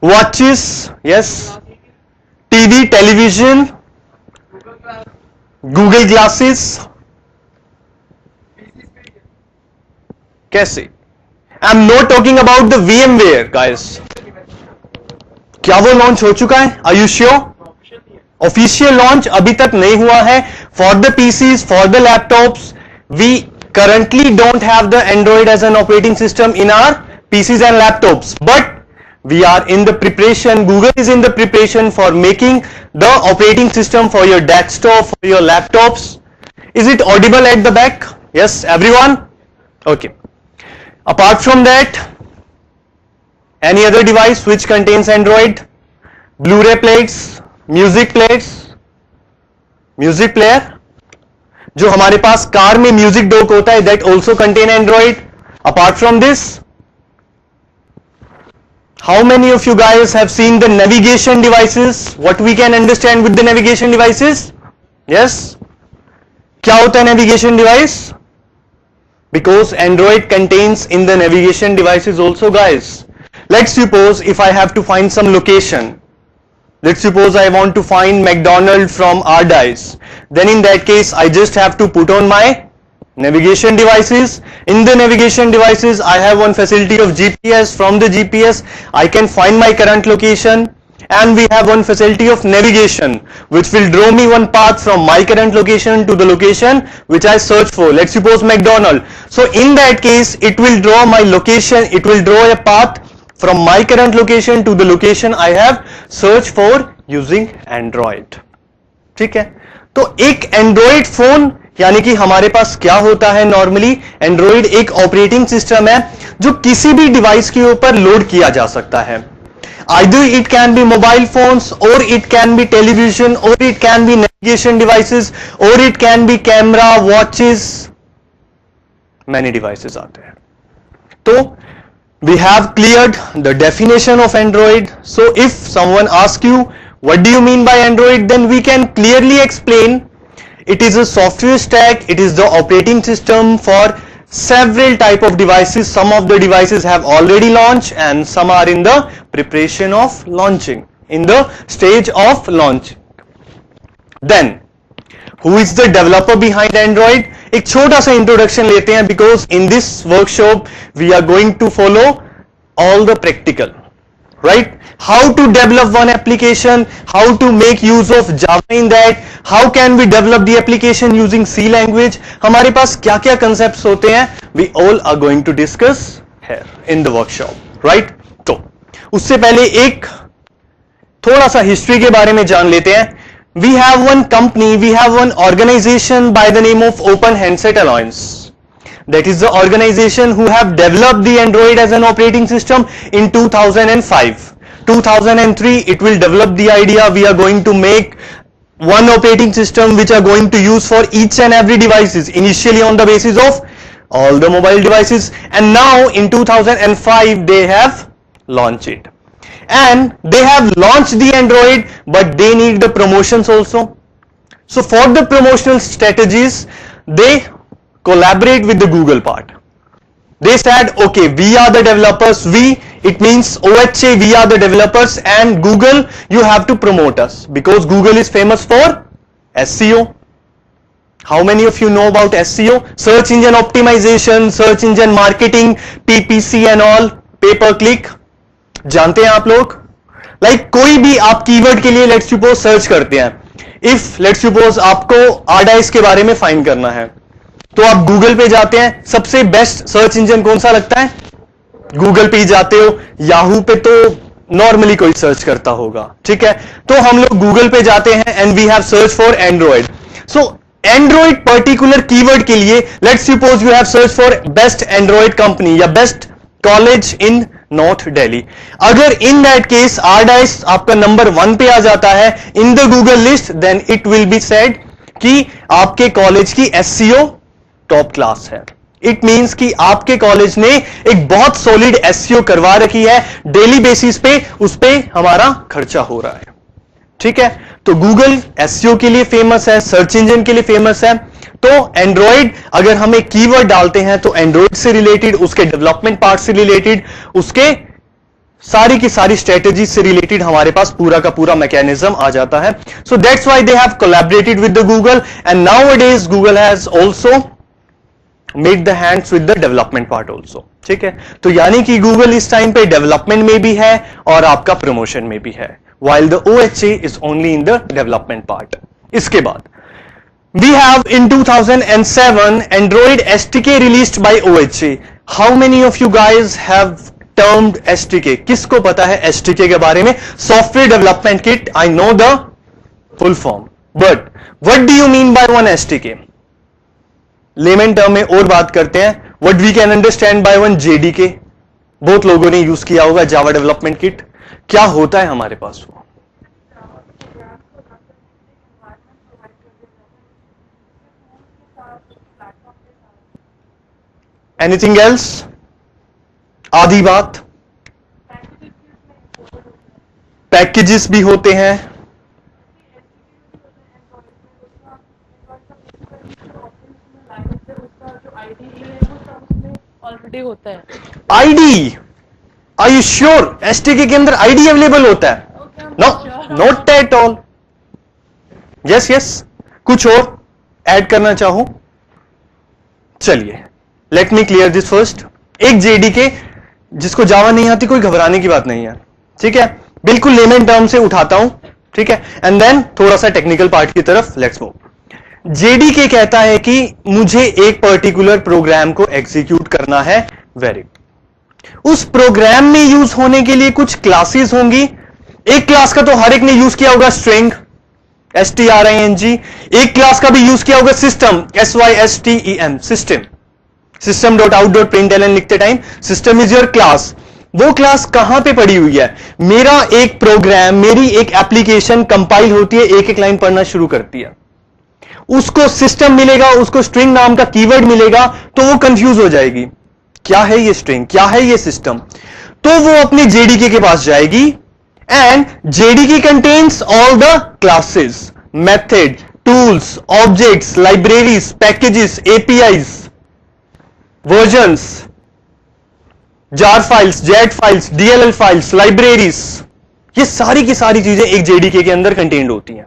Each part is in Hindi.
Watches, yes, TV, television, Google glasses, कैसे? I am not talking about the VMware guys. क्या वो लॉन्च हो चुका है? Are you sure? Official launch अभी तक नहीं हुआ है. For the PCs, for the laptops, we currently don't have the Android as an operating system in our PCs and laptops, but we are in the preparation. Google is in the preparation for making the operating system for your desktop, for your laptops. Is it audible at the back? Yes, everyone? Okay. Apart from that, any other device which contains Android? Blu-ray plates, music plates, music player, जो हमारे पास कार में म्यूजिक डॉक होता है, that also contain Android. Apart from this, how many of you guys have seen the navigation devices? What we can understand with the navigation devices? Yes, क्या होता है navigation device? Because Android contains in the navigation devices also guys. Let's suppose if I have to find some location. Let's suppose I want to find McDonald from Ardice. Then in that case, I just have to put on my navigation devices. In the navigation devices, I have one facility of GPS. From the GPS, I can find my current location. And we have one facility of navigation, which will draw me one path from my current location to the location which I search for. Let's suppose McDonald. So in that case, it will draw my location. It will draw a path from my current location to the location I have searched for using Android. ठीक है, तो एक Android फोन, यानी कि हमारे पास क्या होता है नॉर्मली, Android एक ऑपरेटिंग सिस्टम है जो किसी भी डिवाइस के ऊपर लोड किया जा सकता है. Either it can be mobile phones, or it can be television, or it can be navigation devices, or it can be camera, watches, many devices आते हैं. तो we have cleared the definition of Android. So if someone asks you what do you mean by Android, then we can clearly explain it is a software stack. It is the operating system for several type of devices. Some of the devices have already launched and some are in the preparation of launching, in the stage of launch. Then who is the developer behind Android? एक छोटा सा इंट्रोडक्शन लेते हैं, because in this workshop we are going to follow all the practical, right? How to develop one application, how to make use of Java in that, how can we develop the application using C language. हमारे पास क्या क्या कंसेप्ट्स होते हैं, we all are going to discuss here in the workshop, right? तो उससे पहले एक थोड़ा सा हिस्ट्री के बारे में जान लेते हैं. We have one company, we have one organization by the name of Open Handset Alliance. That is the organization who have developed the Android as an operating system in 2005. 2003, it will develop the idea. We are going to make one operating system which are going to use for each and every devices, initially on the basis of all the mobile devices. And now in 2005, they have launched it. And they have launched the Android, but they need the promotions also. So for the promotional strategies, they collaborate with the Google part. They said, okay, we are the developers. We, it means OHA, we are the developers, and Google, you have to promote us, because Google is famous for SEO. How many of you know about SEO? Search engine optimization, search engine marketing, PPC and all, pay per click. जानते हैं आप लोग? लाइक कोई भी आप कीवर्ड के लिए लेट्स सपोज सर्च करते हैं. इफ लेट्स सपोज आपको आरडाइस के बारे में फाइंड करना है, तो आप गूगल पे जाते हैं. सबसे बेस्ट सर्च इंजन कौन सा लगता है? गूगल पे ही जाते हो. याहू पे तो नॉर्मली कोई सर्च करता होगा, ठीक है? तो हम लोग गूगल पे जाते हैं and we have search for Android. So Android particular keyword के लिए let's suppose you have search for best Android company या best college in north Delhi. अगर इन दैट केस आरडाइस आपका नंबर 1 पे आ जाता है in the Google list, then it will be said कि आपके कॉलेज की एससीओ टॉप क्लास है. इट मींस कि आपके कॉलेज ने एक बहुत सॉलिड एससीओ करवा रखी है, डेली बेसिस पे उस पे हमारा खर्चा हो रहा है, ठीक है? तो गूगल एसईओ के लिए फेमस है, सर्च इंजन के लिए फेमस है. तो एंड्रॉइड अगर हम एक कीवर्ड डालते हैं तो एंड्रॉइड से रिलेटेड, उसके डेवलपमेंट पार्ट से रिलेटेड, उसके सारी की सारी स्ट्रेटेजी से रिलेटेड हमारे पास पूरा का पूरा मैकेनिज्म आ जाता है. So that's why they have collaborated with the Google and nowadays Google has also made the hands with the development part also. ठीक है, तो यानी कि गूगल इस टाइम पे डेवलपमेंट में भी है और आपका प्रमोशन में भी है, while the OHA is only in the development part. इसके बाद we have in 2007 Android SDK released by OHA. How many of you guys have termed SDK? किसको पता है SDK के बारे में? Software Development Kit. I know the full form, but what do you mean by one SDK? Lemon term में और बात करते हैं. What we can understand by one JDK? बहुत लोगों ने यूज किया होगा जावा डेवलपमेंट किट. क्या होता है हमारे पास वो? Anything else? आधी बात. पैकेजेस भी होते हैं. ऑलरेडी होता है ID. Are you sure SDK के अंदर आईडी अवेलेबल होता है? No, not at all. Yes yes. कुछ और ऐड करना चाहूं? चलिए, let me clear this first. एक जेडीके जिसको जावा नहीं आती, कोई घबराने की बात नहीं है. ठीक है, बिल्कुल लेमन टर्म से उठाता हूं. ठीक है, एंड देन थोड़ा सा टेक्निकल पार्ट की तरफ लेट्स मूव. जेडीके कहता है कि मुझे एक पर्टिकुलर प्रोग्राम को एग्जीक्यूट करना है. Very good. उस प्रोग्राम में यूज होने के लिए कुछ क्लासेस होंगी. एक क्लास का तो हर एक ने यूज किया होगा, स्ट्रिंग, STRING. एक क्लास का भी यूज किया होगा सिस्टम, SYSTEM, सिस्टम. system.out.println लिखते time system is your class. वो क्लास कहां पे पड़ी हुई है? मेरा एक प्रोग्राम, मेरी एक एप्लीकेशन कंपाइल होती है, एक एक लाइन पढ़ना शुरू करती है. उसको सिस्टम मिलेगा, उसको स्ट्रिंग नाम का कीवर्ड मिलेगा, तो वो कंफ्यूज हो जाएगी, क्या है ये स्ट्रिंग, क्या है ये सिस्टम. तो वो अपने जेडीके के पास जाएगी and JDK contains all the classes, method, tools, objects, libraries, packages, APIs, versions, jar files, jet files, DLL files, libraries. ये सारी की सारी चीजें एक जेडीके के अंदर कंटेन्ड होती हैं.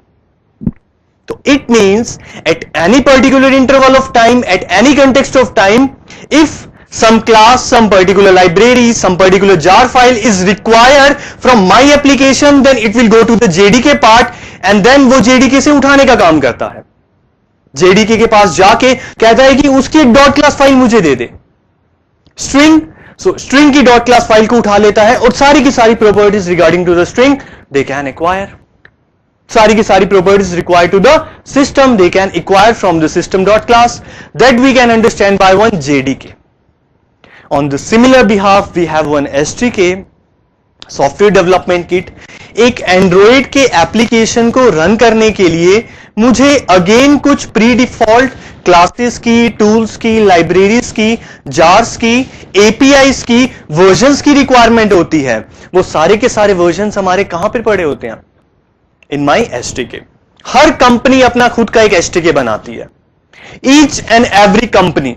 तो it means at any particular interval of time, at any context of time, if some class, some particular library, some particular jar file is required from my application, then it will go to the JDK part and then वो JDK से उठाने का काम करता है. JDK के पास जाके कहता है कि उसकी एक डॉट क्लास फाइल मुझे दे दे, स्ट्रिंग. सो स्ट्रिंग की डॉट क्लास फाइल को उठा लेता है और सारी की सारी properties regarding to the string they can acquire. सारी की सारी properties required to the system they can acquire from the system dot class. That we can understand by one JDK. On the similar behalf, we have one SDK, Software Development Kit. एक Android के एप्लीकेशन को रन करने के लिए मुझे अगेन कुछ प्री डिफॉल्ट क्लासेस की, टूल्स की, लाइब्रेरीज की, जार्स की, एपीआईज की, वर्जन्स की रिक्वायरमेंट होती है. वो सारे के सारे वर्जन्स हमारे कहां पर पड़े होते हैं? इन माई SDK. हर कंपनी अपना खुद का एक SDK बनाती है. Each and every company.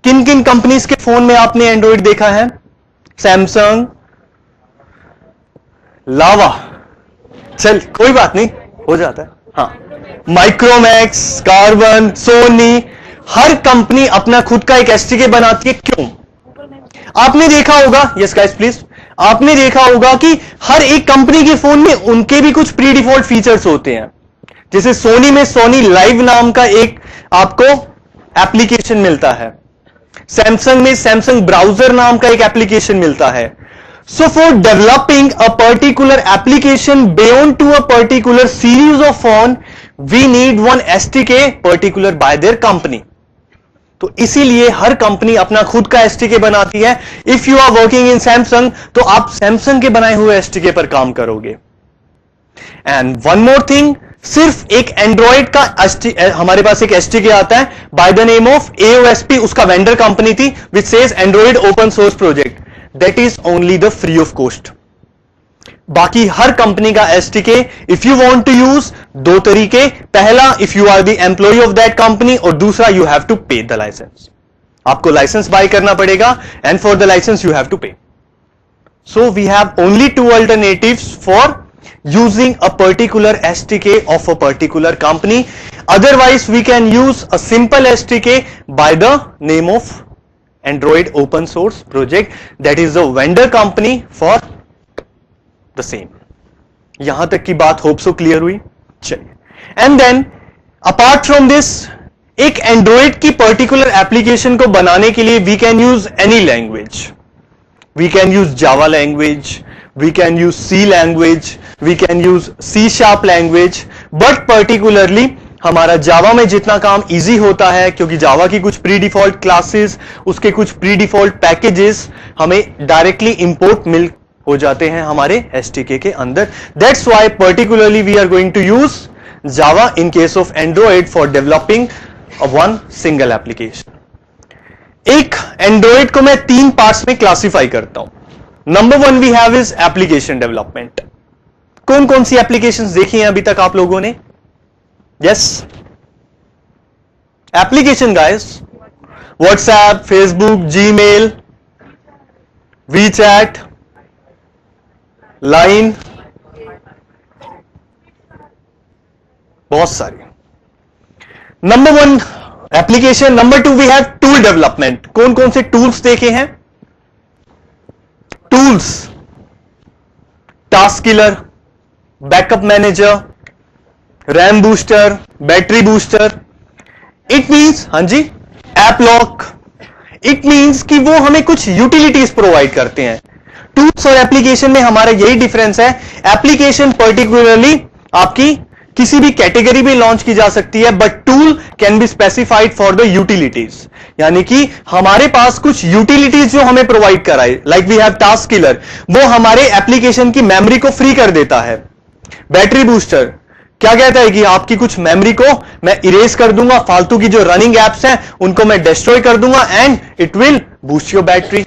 किन किन कंपनीज के फोन में आपने एंड्रॉइड देखा है? सैमसंग, लावा, चल कोई बात नहीं, हो जाता है. हाँ, माइक्रोमैक्स, कार्बन, सोनी. हर कंपनी अपना खुद का एक SDK बनाती है. क्यों? आपने देखा होगा, यस गाइस प्लीज, आपने देखा होगा कि हर एक कंपनी के फोन में उनके भी कुछ प्री डिफॉल्ट फीचर्स होते हैं. जैसे सोनी में सोनी लाइव नाम का एक आपको एप्लीकेशन मिलता है. सैमसंग में सैमसंग ब्राउजर नाम का एक एप्लीकेशन मिलता है. So for developing a particular application beyond to a particular series of phone, we need one SDK particular by their company. तो इसीलिए हर कंपनी अपना खुद का SDK बनाती है. If you are working in Samsung, तो आप सैमसंग के बनाए हुए SDK पर काम करोगे. एंड वन मोर थिंग, सिर्फ एक एंड्रॉइड का हमारे पास एक SDK आता है by the name of AOSP. उसका वेंडर कंपनी थी which says Android open source project. That is only the free of cost. बाकी हर कंपनी का SDK if you want to use, दो तरीके. पहला, if you are the employ of that company, और दूसरा, you have to pay the license. आपको लाइसेंस बाय करना पड़ेगा and for the license you have to pay. So we have only two alternatives for using a particular SDK of a particular company. Otherwise we can use a simple SDK by the name of Android open source project, that is the vendor company for the same. यहां तक की बात होप सो क्लियर हुई. चलिए, and then apart from this, एक एंड्रॉइड की पर्टिकुलर एप्लीकेशन को बनाने के लिए we can use any language. We can use Java language, we can use C language, we can use C sharp language, but particularly हमारा जावा में जितना काम इजी होता है, क्योंकि जावा की कुछ प्री डिफॉल्ट क्लासेस, उसके कुछ प्री डिफॉल्ट पैकेजेस हमें डायरेक्टली इंपोर्ट मिल हो जाते हैं हमारे एसटीके के अंदर. That's why particularly we are going to use Java in case of Android for developing one single application. एक एंड्रॉइड को मैं 3 पार्ट्स में क्लासिफाई करता हूं. Number 1 we have is application development. कौन कौन सी एप्लीकेशंस देखी हैं अभी तक आप लोगों ने? Yes, application guys, WhatsApp, Facebook, Gmail, WeChat, line, बहुत सारी. Number 1 application. Number 2 we have tool development. कौन कौन से टूल्स देखे हैं? Tools, task killer, backup manager, RAM booster, battery booster. It means, हां जी, ऐप लॉक. इट मींस कि वो हमें कुछ यूटिलिटीज प्रोवाइड करते हैं. टूल्स और एप्लीकेशन में हमारा यही डिफरेंस है. एप्लीकेशन पर्टिकुलरली आपकी किसी भी कैटेगरी में लॉन्च की जा सकती है, but tool can be specified for the utilities. यानी कि हमारे पास कुछ यूटिलिटीज जो हमें प्रोवाइड कराए, like we have task killer, वो हमारे एप्लीकेशन की मेमोरी को फ्री कर देता है. बैटरी बूस्टर क्या कहता है कि आपकी कुछ मेमोरी को मैं इरेज कर दूंगा, फालतू की जो रनिंग एप्स हैं उनको मैं डिस्ट्रॉय कर दूंगा and it will boost your battery.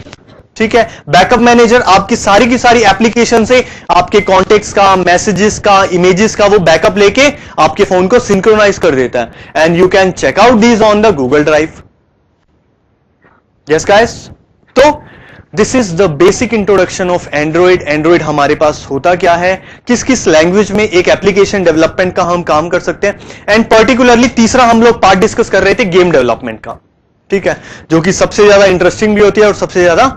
ठीक है. बैकअप मैनेजर आपकी सारी की सारी एप्लीकेशन से आपके कॉन्टेक्ट्स का, मैसेजेस का, इमेजेस का वो बैकअप लेके आपके फोन को सिंक्रोनाइज कर देता है and you can check out these on the Google Drive. Yes guys, तो this is the basic introduction of Android. Android हमारे पास होता क्या है, किस किस लैंग्वेज में एक एप्लीकेशन डेवलपमेंट का हम काम कर सकते हैं, एंड पर्टिकुलरली तीसरा हम लोग पार्ट डिस्कस कर रहे थे गेम डेवलपमेंट का. ठीक है, जो कि सबसे ज्यादा इंटरेस्टिंग भी होती है और सबसे ज्यादा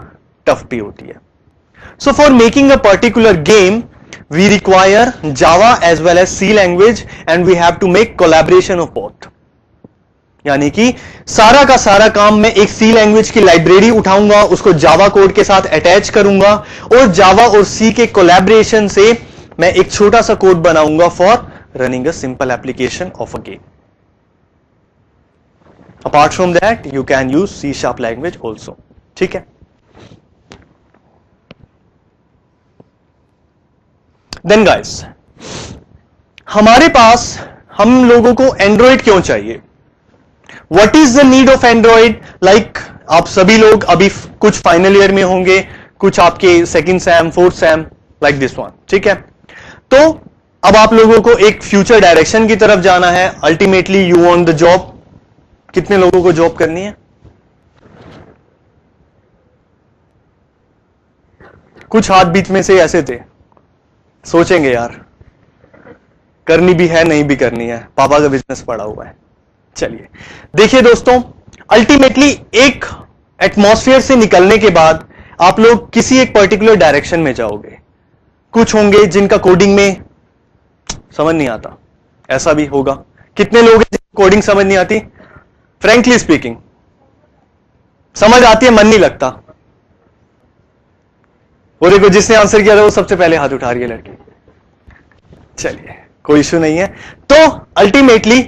टफ भी होती है. So for making a particular game we require Java as well as C language and we have to make collaboration of both. यानी कि सारा का सारा काम मैं एक C लैंग्वेज की लाइब्रेरी उठाऊंगा, उसको जावा कोड के साथ अटैच करूंगा और जावा और C के कोलैबोरेशन से मैं एक छोटा सा कोड बनाऊंगा for running a simple application of a game. Apart from that you can use C sharp language also. ठीक है. देन गाइस, हमारे पास, हम लोगों को एंड्रॉइड क्यों चाहिए? What is the need of Android? Like आप सभी लोग अभी कुछ फाइनल ईयर में होंगे, कुछ आपके second Sam, fourth Sam, like this one. ठीक है. तो अब आप लोगों को एक फ्यूचर डायरेक्शन की तरफ जाना है. Ultimately you want the job. कितने लोगों को जॉब करनी है? कुछ हाथ बीच में से ऐसे थे, सोचेंगे यार करनी भी है, नहीं भी करनी है, पापा का बिजनेस पड़ा हुआ है. चलिए देखिए दोस्तों, अल्टीमेटली एक एटमॉस्फेयर से निकलने के बाद आप लोग किसी एक पर्टिकुलर डायरेक्शन में जाओगे. कुछ होंगे जिनका कोडिंग में समझ नहीं आता, ऐसा भी होगा. कितने लोग हैं जिनको कोडिंग समझ नहीं आती? फ्रैंकली स्पीकिंग, समझ आती है, मन नहीं लगता. वो देखो जिसने आंसर किया था वो सबसे पहले हाथ उठा रही है लड़की. चलिए कोई इश्यू नहीं है. तो अल्टीमेटली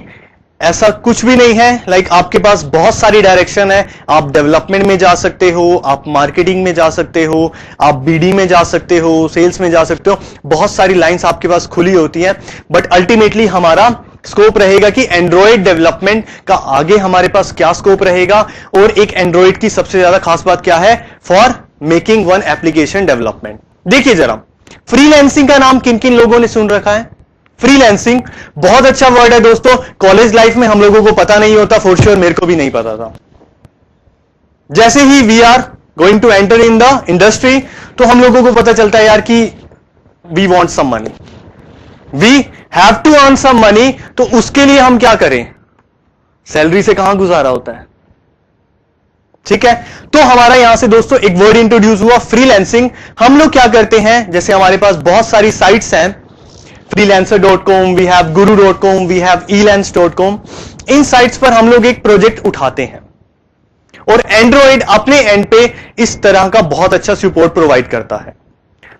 ऐसा कुछ भी नहीं है. लाइक आपके पास बहुत सारी डायरेक्शन है. आप डेवलपमेंट में जा सकते हो, आप मार्केटिंग में जा सकते हो, आप बीडी में जा सकते हो, सेल्स में जा सकते हो. बहुत सारी लाइंस आपके पास खुली होती हैं. बट अल्टीमेटली हमारा स्कोप रहेगा कि एंड्रॉइड डेवलपमेंट का आगे हमारे पास क्या स्कोप रहेगा. और एक एंड्रॉइड की सबसे ज्यादा खास बात क्या है? For making one application development. देखिए जरा, फ्रीलांसिंग का नाम किन किन लोगों ने सुन रखा है? फ्रीलांसिंग बहुत अच्छा वर्ड है दोस्तों. कॉलेज लाइफ में हम लोगों को पता नहीं होता, फॉर श्योर मेरे को भी नहीं पता था. जैसे ही we are going to enter in the industry, तो हम लोगों को पता चलता है यार कि we want some money, we have to earn some money, तो उसके लिए हम क्या करें, सैलरी से कहां गुजारा होता है, ठीक है। तो हमारा यहां से दोस्तों एक वर्ड इंट्रोड्यूस हुआ, फ्रीलांसिंग। हम लोग क्या करते हैं, जैसे हमारे पास बहुत सारी साइट्स हैं, freelancer.com, we have guru.com, we have elance.com, इन साइट्स पर हम लोग एक प्रोजेक्ट उठाते हैं और एंड्रॉइड अपने एंड पे इस तरह का बहुत अच्छा सपोर्ट प्रोवाइड करता है।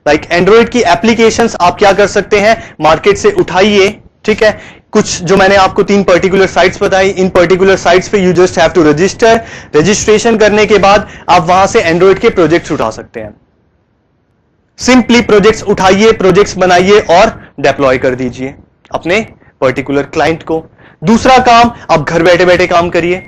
लाइक एंड्रॉइड की एप्लीकेशंस आप क्या कर सकते हैं, मार्केट से उठाइए, ठीक है। कुछ जो मैंने आपको 3 पर्टिकुलर साइट्स बताई, इन पर्टिकुलर साइट्स पे you just have to register, registration करने के बाद आप वहां से एंड्रॉइड के प्रोजेक्ट्स उठा सकते हैं। सिंपली प्रोजेक्ट्स उठाइए, प्रोजेक्ट्स बनाइए और डिप्लॉय कर दीजिए अपने पर्टिकुलर क्लाइंट को। दूसरा काम, आप घर बैठे बैठे काम करिए।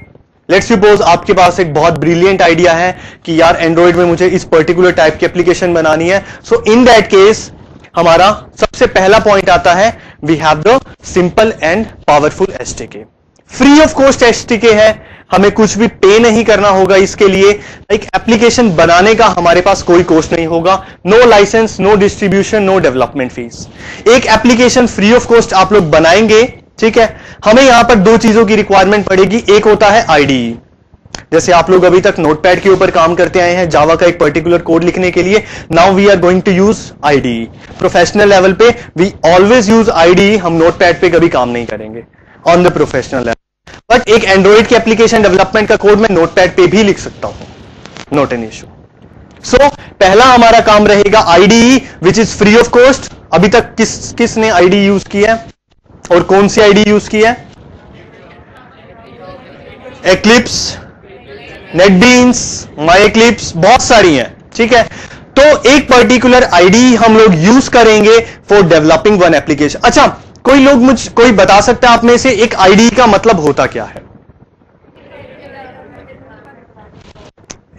लेट्स सपोज आपके पास एक बहुत ब्रिलियंट आइडिया है कि यार एंड्रॉइड में मुझे इस पर्टिकुलर टाइप की एप्लीकेशन बनानी है, सो इन दैट केस हमारा सबसे पहला पॉइंट आता है, we have the simple and powerful SDK. Free of cost SDK है, हमें कुछ भी पे नहीं करना होगा इसके लिए। एक एप्लीकेशन बनाने का हमारे पास कोई कॉस्ट नहीं होगा, no license, no distribution, no development fees. एक एप्लीकेशन फ्री ऑफ कॉस्ट आप लोग बनाएंगे, ठीक है। हमें यहां पर 2 चीजों की रिक्वायरमेंट पड़ेगी, एक होता है आईडीई। जैसे आप लोग अभी तक नोटपैड के ऊपर काम करते आए हैं जावा का एक पर्टिकुलर कोड लिखने के लिए, now we are going to use IDE. Professional level पे वी ऑलवेज यूज आईडीई, हम नोटपैड पे कभी काम नहीं करेंगे on the professional level. But एक एंड्रॉइड की एप्लीकेशन डेवलपमेंट का कोड मैं नोटपैड पे भी लिख सकता हूं, नॉट एन इश्यू। सो पहला हमारा काम रहेगा IDE which is free of cost. अभी तक किसने आईडीई यूज किया है और कौन सी आईडी यूज की है, एक्लिप्स, नेटबीन्स, माई एक्लिप्स, बहुत सारी हैं, ठीक है। तो एक पर्टिकुलर आईडी हम लोग यूज करेंगे फॉर डेवलपिंग वन एप्लीकेशन। अच्छा, कोई बता सकता है आप में से एक आईडी का मतलब होता क्या है?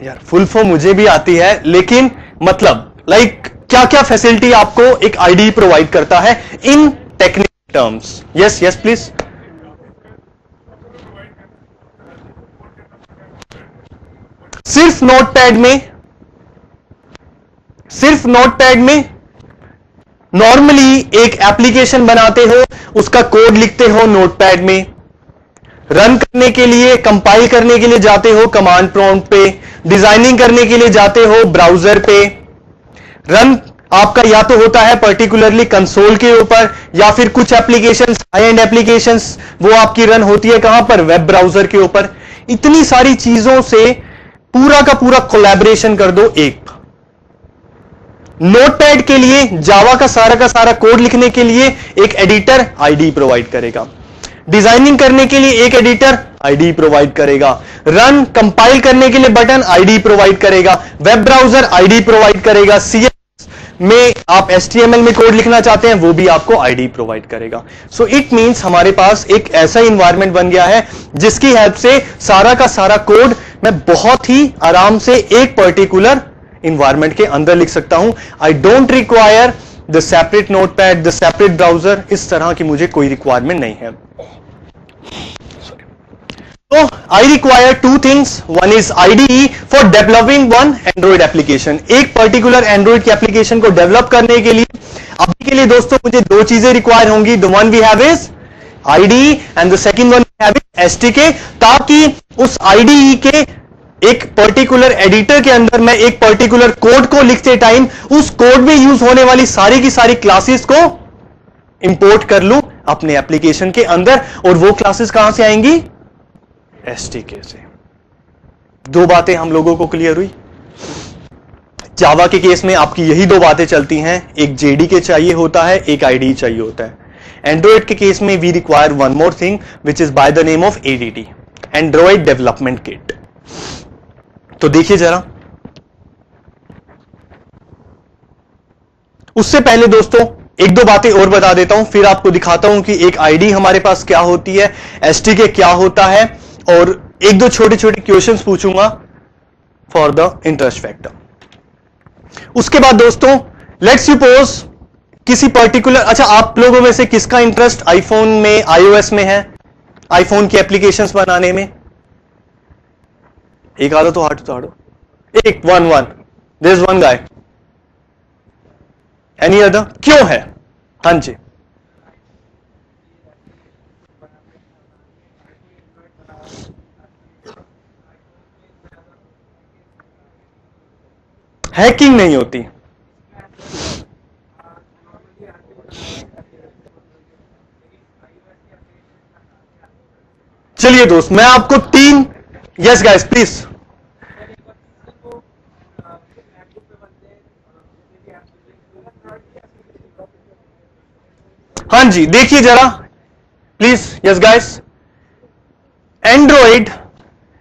यार फुल फॉर्म मुझे भी आती है, लेकिन मतलब लाइक क्या क्या फैसिलिटी आपको एक आईडी प्रोवाइड करता है इन technical terms? Yes yes please. सिर्फ नोटपैड में नॉर्मली एक एप्लीकेशन बनाते हो, उसका कोड लिखते हो नोटपैड में, रन करने के लिए, कंपाइल करने के लिए जाते हो कमांड प्रॉम्प्ट पे, डिजाइनिंग करने के लिए जाते हो ब्राउजर पे, रन आपका या तो होता है पर्टिकुलरली कंसोल के ऊपर, या फिर कुछ एप्लीकेशंस, हाई एंड एप्लीकेशंस, वो आपकी रन होती है कहां पर, वेब ब्राउजर के ऊपर। इतनी सारी चीजों से पूरा का पूरा कोलैबोरेशन कर दो एक नोटपैड के लिए। जावा का सारा कोड लिखने के लिए एक एडिटर आईडी प्रोवाइड करेगा, डिजाइनिंग करने के लिए एक एडिटर आईडी प्रोवाइड करेगा, रन कंपाइल करने के लिए बटन आईडी प्रोवाइड करेगा, वेब ब्राउजर आईडी प्रोवाइड करेगा, सीएस में आप HTML में कोड लिखना चाहते हैं वो भी आपको आईडी प्रोवाइड करेगा। सो इट मींस हमारे पास एक ऐसा इन्वायरमेंट बन गया है जिसकी हेल्प से सारा का सारा कोड मैं बहुत ही आराम से एक पर्टिकुलर इन्वायरमेंट के अंदर लिख सकता हूं। I don't require the separate notepad, the separate browser, इस तरह की मुझे कोई रिक्वायरमेंट नहीं है। So I require 2 things. One is IDE for developing one Android application. एक पर्टिकुलर एंड्रॉइड की एप्लीकेशन को डेवलप करने के लिए अभी के लिए दोस्तों मुझे 2 चीजें रिक्वायर होंगी। The one we have is IDE and the second one we have is SDK, ताकि उस IDE के एक पर्टिकुलर एडिटर के अंदर मैं एक पर्टिकुलर कोड को लिखते टाइम उस कोड में यूज होने वाली सारी की सारी क्लासेस को इंपोर्ट कर लूं अपने एप्लीकेशन के अंदर। और वो क्लासेस कहां से आएंगी? एसटीके से। 2 बातें हम लोगों को क्लियर हुई। जावा के केस में आपकी यही 2 बातें चलती हैं, एक जेडीके चाहिए होता है, एक आईडी चाहिए होता है। एंड्रॉइड के केस में we require one more thing which is by the name of ADT, Android development kit. तो देखिए जरा, उससे पहले दोस्तों 1-2 बातें और बता देता हूं, फिर आपको दिखाता हूं कि एक आईडी हमारे पास क्या होती है, एसटीके क्या होता है, और 1-2 छोटे छोटे क्वेश्चंस पूछूंगा फॉर द इंटरेस्ट फैक्टर। उसके बाद दोस्तों लेट्स सपोज किसी पर्टिकुलर, अच्छा आप लोगों में से किसका इंटरेस्ट आईफोन में, आईओएस में है, आईफोन की एप्लीकेशंस बनाने में? एक आधा तो हाथ उतारो। एक, one one, there is one guy. Any other? क्यों है? हाँ जी, हैकिंग नहीं होती। चलिए दोस्त, मैं आपको तीन, यस गाइस प्लीज, हाँ जी देखिए जरा प्लीज, यस गाइस। एंड्रॉइड,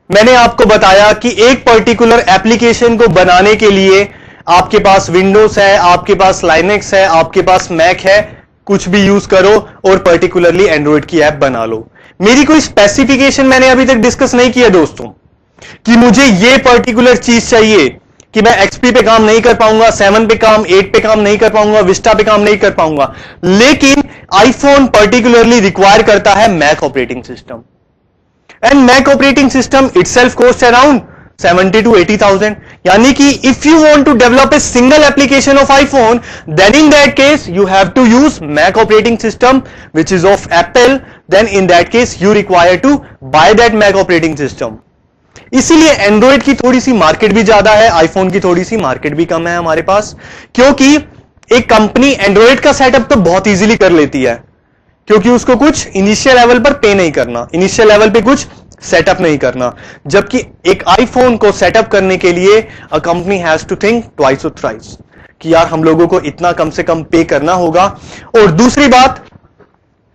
मैंने आपको बताया कि एक पर्टिकुलर एप्लीकेशन को बनाने के लिए आपके पास विंडोज है, आपके पास लाइनेक्स है, आपके पास मैक है, कुछ भी यूज करो और पर्टिकुलरली एंड्रॉइड की ऐप बना लो। मेरी कोई स्पेसिफिकेशन मैंने अभी तक डिस्कस नहीं किया दोस्तों कि मुझे ये पर्टिकुलर चीज चाहिए, कि मैं एक्सपी पे काम नहीं कर पाऊंगा, 7 पे काम, 8 पे काम नहीं कर पाऊंगा, विस्टा पे काम नहीं कर पाऊंगा, लेकिन आईफोन पर्टिकुलरली रिक्वायर करता है Mac operating system. And Mac operating system itself cost around 70 to 80,000. यानी कि if you want to develop a single application of iPhone, then in that case you have to use Mac operating system which is of Apple. Then in that case you require to buy that Mac operating system. इसीलिए Android की थोड़ी सी मार्केट भी ज्यादा है, iPhone की थोड़ी सी मार्केट भी कम है हमारे पास, क्योंकि एक कंपनी Android का सेटअप तो बहुत इजीली कर लेती है, क्योंकि उसको कुछ इनिशियल लेवल पर पे नहीं करना, इनिशियल लेवल पे कुछ सेटअप नहीं करना, जबकि एक आईफोन को सेटअप करने के लिए a company has to think twice और थ्राइस कि यार हम लोगों को इतना कम से कम पे करना होगा। और दूसरी बात,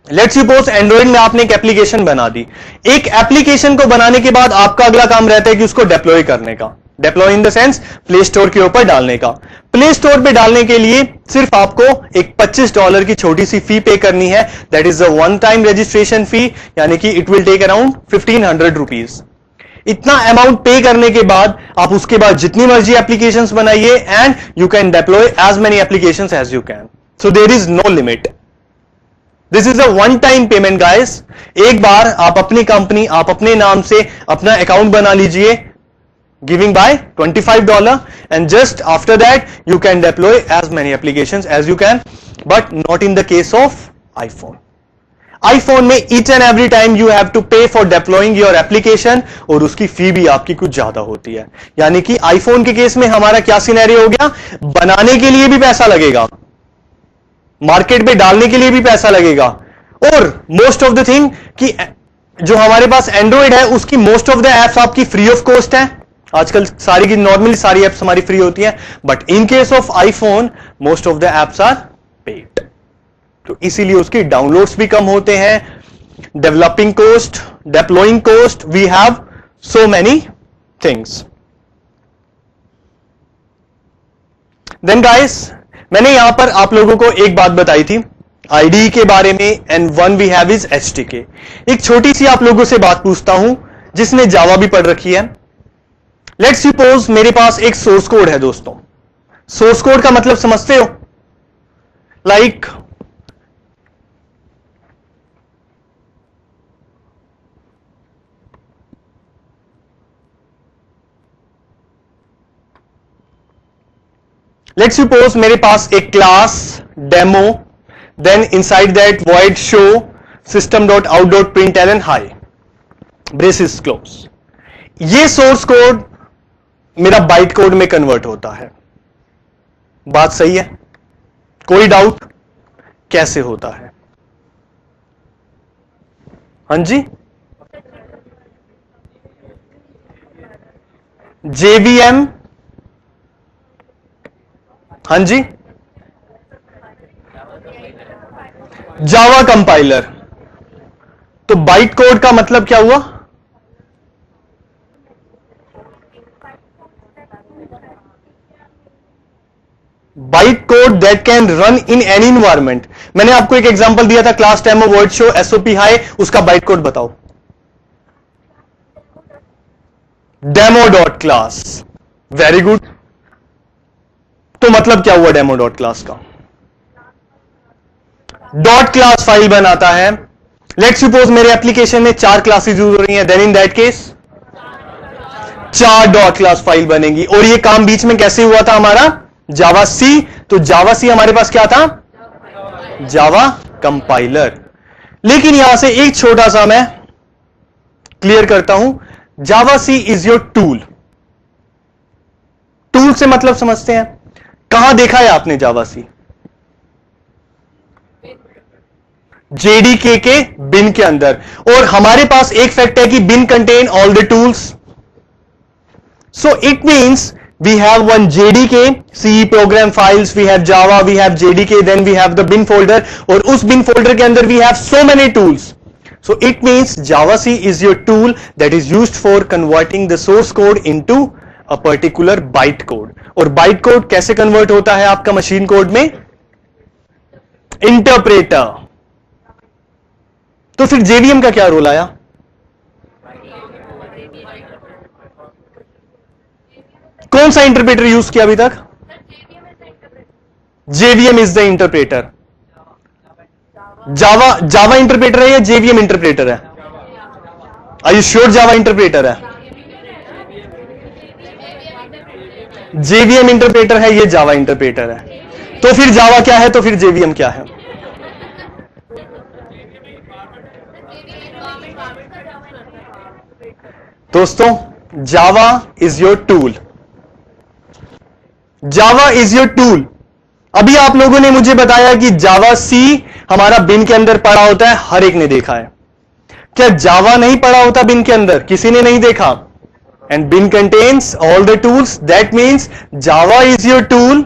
लेट्स सपोज एंड्रॉइड में आपने एक एप्लीकेशन बना दी, एक एप्लीकेशन को बनाने के बाद आपका अगला काम रहता है कि उसको डिप्लॉय करने का, deploy in the sense play store के ऊपर डालने का। प्ले स्टोर पे डालने के लिए सिर्फ आपको एक $25 की छोटी सी फी पे करनी है, that is a one time registration fee, यानी कि it will take around 1500 rupees. इतना अमाउंट पे करने के बाद आप उसके बाद जितनी मर्जी एप्लीकेशंस बनाइए and you can deploy as many applications as you can, so there is no limit. This is a one time payment guys. एक बार आप अपनी कंपनी, आप अपने नाम से अपना अकाउंट बना लीजिए, giving by $25, and just after that you can deploy as many applications as you can, but not in the case of iPhone. iPhone में each and every time you have to pay for deploying your application, और उसकी फी भी आपकी कुछ ज्यादा होती है। यानी कि iPhone के केस में हमारा क्या सिनेरियो हो गया, बनाने के लिए भी पैसा लगेगा, मार्केट पे डालने के लिए भी पैसा लगेगा, और मोस्ट ऑफ द थिंग कि जो हमारे पास एंड्रॉइड है उसकी मोस्ट ऑफ द एप्स आपकी फ्री ऑफ कॉस्ट है। आजकल सारी की नॉर्मली सारी एप्स हमारी फ्री होती हैं, but in case of iPhone most of the apps are paid, तो इसीलिए उसकी डाउनलोड्स भी कम होते हैं, developing cost, deploying cost, we have so many things. Then guys, मैंने यहां पर आप लोगों को एक बात बताई थी आईडी के बारे में, and one we have is HTK. एक छोटी सी आप लोगों से बात पूछता हूं जिसने जावा भी पढ़ रखी है। लेट्स सपोज मेरे पास एक सोर्स कोड है दोस्तों। सोर्स कोड का मतलब समझते हो? लाइक लेट्स सपोज मेरे पास एक class demo, then inside that void show system.out.println hi, braces close. ये सोर्स कोड मेरा बाइट कोड में कन्वर्ट होता है। बात सही है? कोई डाउट? कैसे होता है? हां जी, JVM, हां जी, जावा कंपाइलर। तो बाइट कोड का मतलब क्या हुआ? Byte code that can run in any environment. मैंने आपको एक एग्जांपल दिया था, class demo, void show, SOP high, उसका बाइट कोड बताओ। demo.class, very good. तो मतलब क्या हुआ demo.class का? डॉट क्लास फाइल बनाता है। लेट्स सपोज मेरे एप्लीकेशन में 4 क्लासेस यूज हो रही हैं, then in that case 4 dot class file बनेगी। और ये काम बीच में कैसे हुआ था हमारा? जावा सी। तो जावा सी हमारे पास क्या था? Java compiler. लेकिन यहां से एक छोटा सा मैं क्लियर करता हूं, जावा सी इज योर टूल। टूल से मतलब समझते हैं, कहां देखा है आपने जावा सी? जेडीके के बिन के अंदर। और हमारे पास एक फैक्ट है कि bin contain all the tools, so it means we have one JDK, C program files, we have Java, we have JDK, then we have the bin folder, और उस bin folder के अंदर we have so many tools. So it means Java C is your tool that is used for converting the source code into a particular byte code. और byte code कैसे convert होता है आपका मशीन कोड में? इंटरप्रेटर। तो फिर JVM का क्या रोल आया? कौन सा इंटरप्रेटर यूज किया अभी तक? JVM is the interpreter. Java interpreter है या JVM इंटरप्रेटर है? Are you sure Java interpreter है? JVM इंटरप्रेटर है, ये जावा इंटरप्रेटर है। तो फिर जावा क्या है? तो फिर JVM क्या है? दोस्तों, जावा is your tool. Java is your tool. अभी आप लोगों ने मुझे बताया कि जावा सी हमारा बिन के अंदर पड़ा होता है, हर एक ने देखा है। क्या जावा नहीं पड़ा होता बिन के अंदर? किसी ने नहीं देखा। And bin contains all the tools, that means Java is your tool.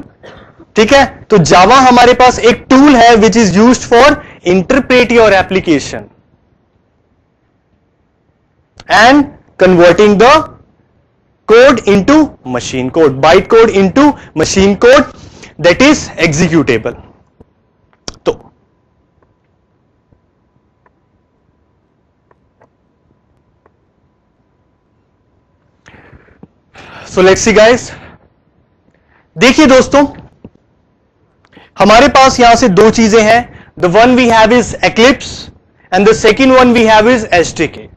ठीक है, तो जावा हमारे पास एक टूल है which is used for interpret your application and converting the code into machine code, byte code into machine code that is executable. तो so let's see guys, देखिए दोस्तों, हमारे पास यहां से दो चीजें हैं। The one we have is Eclipse and the second one we have is SDK.